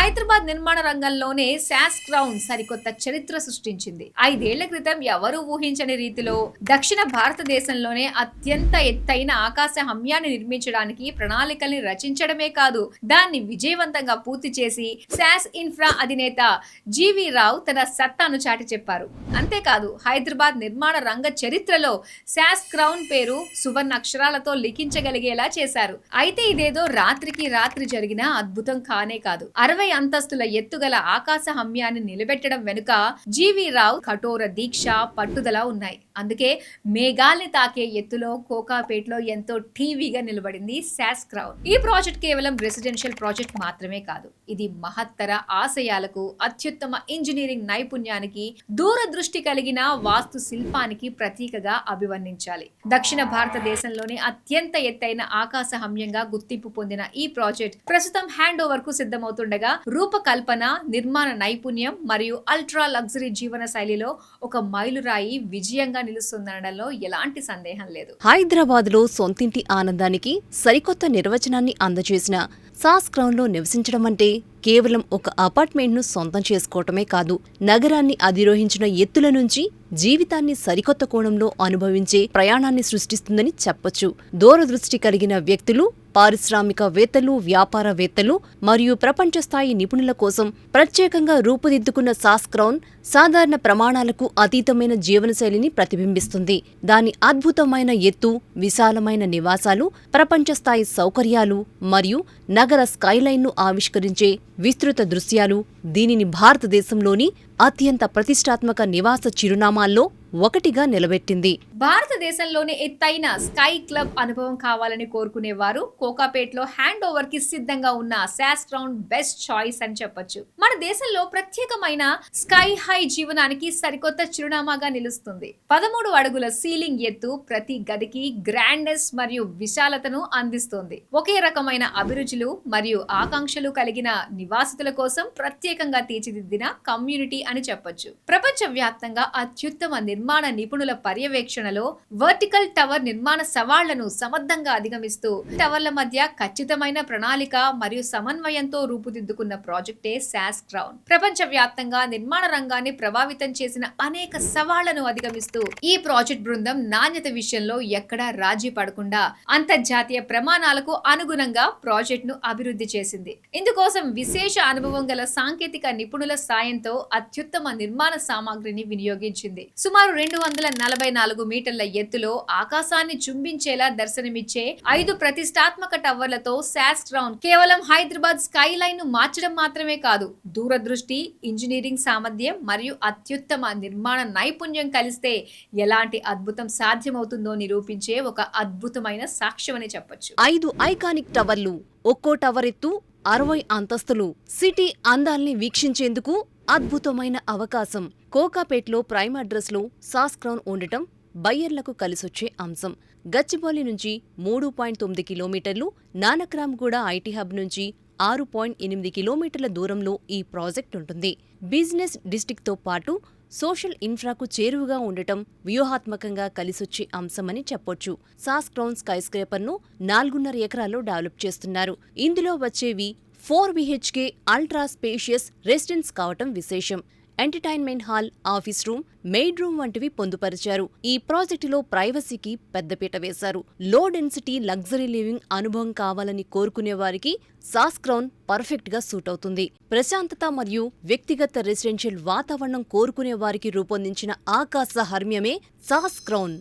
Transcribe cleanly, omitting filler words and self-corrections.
హైదరాబాద్ నిర్మాణ రంగంలోనే శాస్ క్రౌన్ సరికొత్త చరిత్ర సృష్టించింది. 5 ఏళ్ల క్రితం ఎవరూ ఊహించని రీతిలో దక్షిణ భారతదేశంలోనే అత్యంత ఎత్తైన ఆకాశ హమ్యాన్ని నిర్మించడానికి ప్రణాళికల్ని రచించడమే కాదు, దాన్ని విజయవంతంగా పూర్తి చేసి శాస్ ఇన్ఫ్రా అధినేత జీవీ రావు తన సత్తాను చాటి చెప్పారు. అంతేకాదు, హైదరాబాద్ నిర్మాణ రంగ చరిత్రలో శాస్ క్రౌన్ పేరు సువర్ణ అక్షరాలతో లిఖించగలిగేలా చేశారు. అయితే ఇదేదో రాత్రికి రాత్రి జరిగిన అద్భుతం కానే కాదు. 60 అంతస్తుల ఎత్తుగల ఆకాశ హమ్యాన్ని నిలబెట్టడం వెనుక జీవీ రావు కఠోర దీక్ష, పట్టుదల ఉన్నాయి. అందుకే మేఘాల్ని తాకే ఎత్తులో కోకాపేట్లో ఎంతో టీవీగా నిలబడింది శాస్ క్రౌన్. ఈ ప్రాజెక్ట్ కేవలం రెసిడెన్షియల్ ప్రాజెక్ట్ మాత్రమే కాదు, ఇది మహత్తర ఆశయాలకు, అత్యుత్తమ ఇంజనీరింగ్ నైపుణ్యానికి, దూరదృష్టి కలిగిన వాస్తు శిల్పానికి ప్రతీకగా అభివర్ణించాలి. దక్షిణ భారతదేశంలోని అత్యంత ఎత్తైన ఆకాశ హమ్యంగా గుర్తింపు పొందిన ఈ ప్రాజెక్ట్ ప్రస్తుతం హ్యాండ్ ఓవర్ కు సిద్ధమవుతుండగా, రూపకల్పన, నిర్మాణ నైపుణ్యం మరియు అల్ట్రా లగ్జరీ జీవన శైలిలో ఒక మైలురాయి విజయంగా నిలుస్తుందనడంలో ఎలాంటి సందేహం లేదు. హైదరాబాద్ లో సొంతింటి ఆనందానికి సరికొత్త నిర్వచనాన్ని అందజేసిన శాస్ క్రౌన్ లో నివసించడం అంటే కేవలం ఒక అపార్ట్మెంట్ను సొంతం చేసుకోవటమే కాదు, నగరాన్ని అధిరోహించిన ఎత్తుల నుంచి జీవితాన్ని సరికొత్త కోణంలో అనుభవించే ప్రయాణాన్ని సృష్టిస్తుందని చెప్పొచ్చు. దూరదృష్టి కలిగిన వ్యక్తులు, పారిశ్రామికవేత్తలు, వ్యాపారవేత్తలు మరియు ప్రపంచ స్థాయి నిపుణుల కోసం ప్రత్యేకంగా రూపుదిద్దుకున్న శాస్ క్రౌన్ సాధారణ ప్రమాణాలకు అతీతమైన జీవనశైలిని ప్రతిబింబిస్తుంది. దాని అద్భుతమైన ఎత్తు, విశాలమైన నివాసాలు, ప్రపంచ స్థాయి సౌకర్యాలు మరియు నగర స్కైలైన్ను ఆవిష్కరించే విస్తృత దృశ్యాలు దీనిని భారతదేశంలోని అత్యంత ప్రతిష్టాత్మక నివాస చిరునామాల్లో ఒకటిగా నిలబెట్టింది. భారతదేశంలోని ఎత్తైన స్కై క్లబ్ అనుభవం కావాలని కోరుకునేవారు కోకాపేట్లో హ్యాండ్ ఓవర్ కి సిద్ధంగా ఉన్న శాస్ క్రౌన్ బెస్ట్ చాయిస్ అని చెప్పొచ్చు. మన దేశంలో ప్రత్యేకమైన స్కై హై జీవనానికి సరికొత్త చిరునామాగా నిలుస్తుంది. 13 అడుగుల సీలింగ్ ఎత్తు ప్రతి గదికి గ్రాండ్నెస్ మరియు విశాలతను అందిస్తుంది. ఒకే రకమైన అభిరుచులు మరియు ఆకాంక్షలు కలిగిన నివాసితుల కోసం ప్రత్యేకంగా తీర్చిదిద్దిన కమ్యూనిటీ అని చెప్పొచ్చు. ప్రపంచ వ్యాప్తంగా అత్యుత్తమ నిర్మాణ నిపుణుల పర్యవేక్షణలో వర్టికల్ టవర్ నిర్మాణ సవాళ్లను సమర్థంగా అధిగమిస్తూ టవర్ల మధ్య ఖచ్చితమైన ప్రణాళిక మరియు సమన్వయంతో రూపుదిద్దుకున్న ప్రాజెక్టే శాస్ క్రౌన్. ప్రపంచ వ్యాప్తంగా నిర్మాణ రంగాన్ని ప్రభావితం చేసిన అనేక సవాళ్లను అధిగమిస్తూ ఈ ప్రాజెక్ట్ బృందం నాణ్యత విషయంలో ఎక్కడా రాజీ పడకుండా అంతర్జాతీయ ప్రమాణాలకు అనుగుణంగా ప్రాజెక్ట్ ను అభివృద్ధి చేసింది. ఇందుకోసం విశేష అనుభవం గల సాంకేతిక నిపుణుల సాయంతో అత్యుత్తమ నిర్మాణ సామాగ్రిని వినియోగించింది. సుమారు 244 మీటర్ల ఎత్తులో ఆకాశాన్ని చుంబించేలా దర్శనమిచ్చే 5 ప్రతిష్టాత్మక టవర్లతో శాస్ క్రౌన్ కేవలం హైదరాబాద్ స్కై లైన్ ను మార్చడం మాత్రమే కాదు, దూరదృష్టి, ఇంజనీరింగ్ సామర్థ్యం మరియు అత్యుత్తమ నిర్మాణ నైపుణ్యం కలిస్తే ఎలాంటి అద్భుతం సాధ్యమవుతుందో నిరూపించే ఒక అద్భుతమైన సాక్ష్యమని చెప్పొచ్చు. 5 ఐకానిక్ టవర్లు, ఒక్కో టవర్ ఎత్తు 60 అంతస్తులు, సిటీ అందాల్ని వీక్షించేందుకు అద్భుతమైన అవకాశం. కోకాపేట్లో ప్రైమ్ అడ్రస్ లో శాస్ క్రౌన్ ఉండటం బయ్యర్లకు కలిసొచ్చే అంశం. గచ్చిబౌలి నుంచి 3.9 కిలోమీటర్లు, నానక్రామ్గూడ ఐటీ హబ్ నుంచి 6.8 కిలోమీటర్ల దూరంలో ఈ ప్రాజెక్ట్ ఉంటుంది. బిజినెస్ డిస్ట్రిక్ట్తో పాటు సోషల్ ఇన్ఫ్రాకు చేరువగా ఉండటం వ్యూహాత్మకంగా కలిసొచ్చే అంశమని చెప్పొచ్చు. శాస్ క్రౌన్ స్కై స్క్రేపర్ను 4.5 ఎకరాల్లో డెవలప్ చేస్తున్నారు. ఇందులో వచ్చేవి 4 BHK అల్ట్రా స్పేషియస్ రెసిడెన్స్ కావటం విశేషం. Entertainment hall, office room, maid room వంటివి పొందుపరిచారు. ఈ ప్రాజెక్టులో ప్రైవసీకి పెద్దపీట వేశారు. లో డెన్సిటీ లగ్జరీ లివింగ్ అనుభవం కావాలని కోరుకునే వారికి శాస్ క్రౌన్ పర్ఫెక్ట్ గా సూట్ అవుతుంది. ప్రశాంతత మరియు వ్యక్తిగత రెసిడెన్షియల్ వాతావరణం కోరుకునే వారికి రూపొందించిన ఆకాశ హర్మ్యమే శాస్ క్రౌన్.